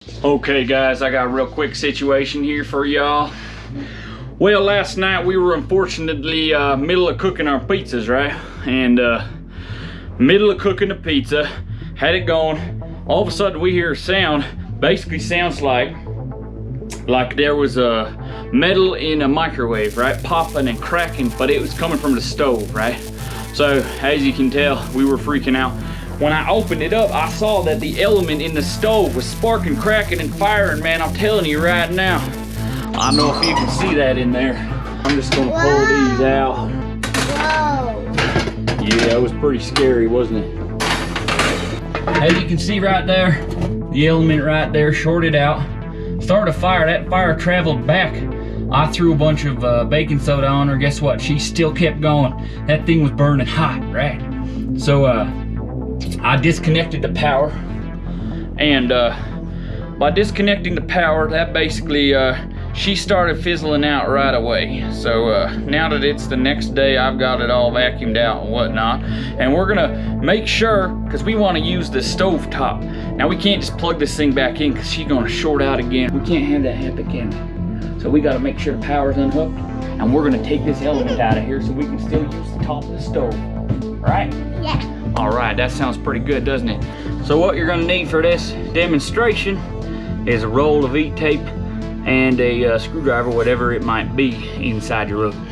Okay guys, I got a real quick situation here for y'all. Well, last night we were unfortunately middle of cooking our pizzas, right? And middle of cooking the pizza, had it going. All of a sudden we hear a sound, basically sounds like there was a metal in a microwave, right? Popping and cracking, but it was coming from the stove, right? So as you can tell, we were freaking out. When I opened it up, I saw that the element in the stove was sparking, cracking, and firing, man. I'm telling you right now. I don't know if you can see that in there. I'm just gonna pull these out. Whoa. Yeah, it was pretty scary, wasn't it? As you can see right there, the element right there shorted out. Started a fire, that fire traveled back. I threw a bunch of baking soda on her. Guess what? She still kept going. That thing was burning hot, right? So, I disconnected the power, and by disconnecting the power, that basically she started fizzling out right away. So now that it's the next day, I've got it all vacuumed out and whatnot, and we're gonna make sure, because we want to use the stove top. Now we can't just plug this thing back in because she's gonna short out again. We can't have that happen, can we? So we got to make sure the power's unhooked, and we're gonna take this element out of here so we can still use the top of the stove, right? Yeah. All right, that sounds pretty good, doesn't it? So what you're gonna need for this demonstration is a roll of heat tape and a screwdriver, whatever it might be inside your oven.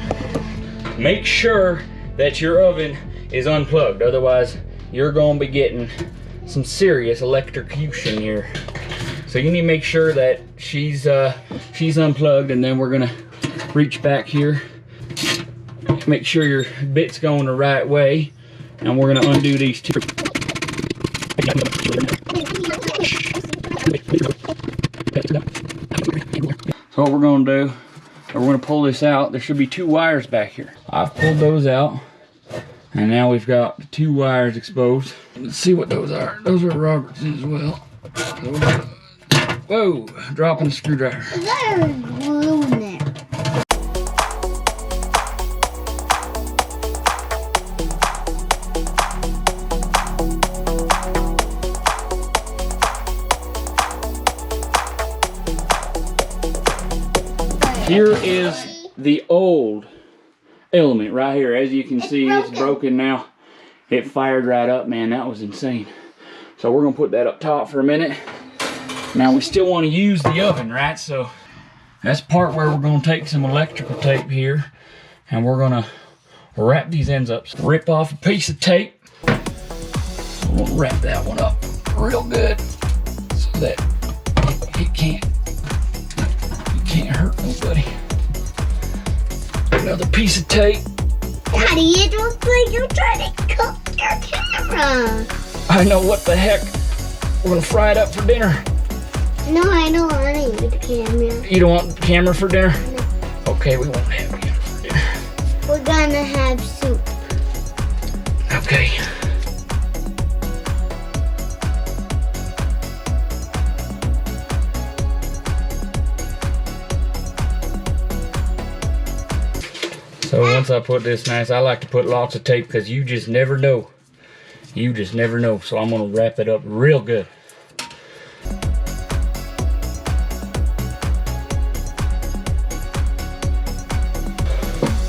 Make sure that your oven is unplugged, otherwise you're gonna be getting some serious electrocution here. So you need to make sure that she's unplugged, and then we're gonna reach back here, make sure your bit's going the right way. And we're gonna undo these two. So what we're gonna do, we're gonna pull this out. There should be two wires back here. I've pulled those out, and now we've got the two wires exposed. Let's see what those are. Those are Robertsons as well. Whoa, dropping the screwdriver. There's glue in there. Here is the old element right here. As you can see, it's broken now. It fired right up, man. That was insane. So we're gonna put that up top for a minute. Now we still want to use the oven, right? So that's part where we're gonna take some electrical tape here, and we're gonna wrap these ends up. So rip off a piece of tape. We'll wrap that one up real good so that it can't hurt nobody. Another piece of tape. Daddy, it looks like you're trying to cook your camera. I know, what the heck. We're gonna fry it up for dinner. No, I don't want to eat the camera. You don't want the camera for dinner? No. Okay, we won't have it for dinner. We're gonna have soup. Okay. So once I put this nice, I like to put lots of tape because you just never know. You just never know. So I'm gonna wrap it up real good.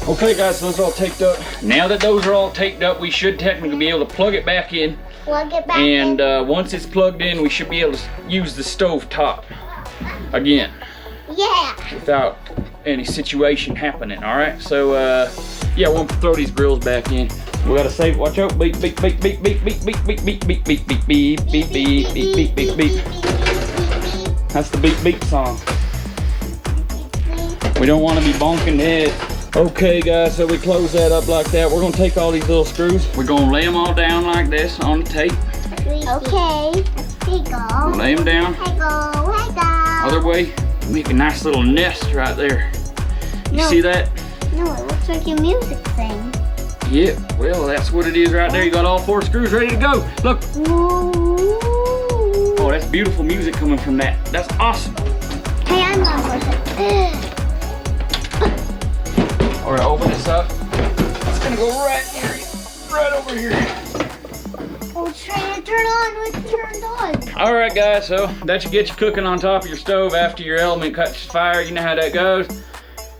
Okay guys, so those are all taped up. Now that those are all taped up, we should technically be able to plug it back in. Plug it back in. And once it's plugged in, we should be able to use the stove top again. Yeah. Without any situation happening. All right, so yeah, we'll throw these grills back in. We gotta save. Watch out! Beep beep beep beep beep beep beep beep beep beep beep beep beep beep beep beep beep beep. That's the beep beep song. We don't want to be bonking the head. Okay guys, so we close that up like that. We're gonna take all these little screws. We're gonna lay them all down like this on the tape. Okay. Here you go. Lay them down. Here you go. Here you go. Other way. Make a nice little nest right there. You No. see that? No, it looks like your music thing. Yeah, well, that's what it is right there. You got all 4 screws ready to go. Look. Ooh. Oh, that's beautiful music coming from that. That's awesome. Hey, I'm gonna push it. All right, open this up. It's gonna go right here, right over here. was trying to turn on when it turned on. All right, guys, so that should get you cooking on top of your stove after your element catches fire. You know how that goes.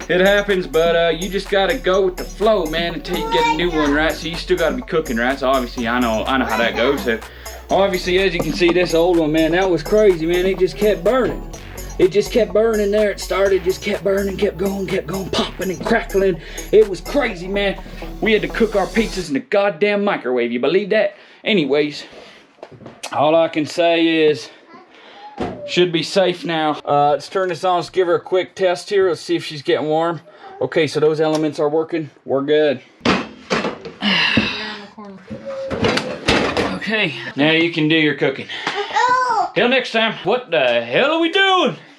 It happens, but you just gotta go with the flow, man, until you get a new one, right? So you still gotta be cooking, right? So obviously, I know how that goes. So obviously, as you can see, this old one, man, that was crazy, man. It just kept burning. It just kept burning there. It started, just kept burning, kept going, popping and crackling. It was crazy, man. We had to cook our pizzas in the goddamn microwave. You believe that? Anyways, all I can say is, should be safe now. Let's turn this on. Let's give her a quick test here. Let's see if she's getting warm. Okay, so those elements are working. We're good. Okay, now you can do your cooking. Till next time. What the hell are we doing?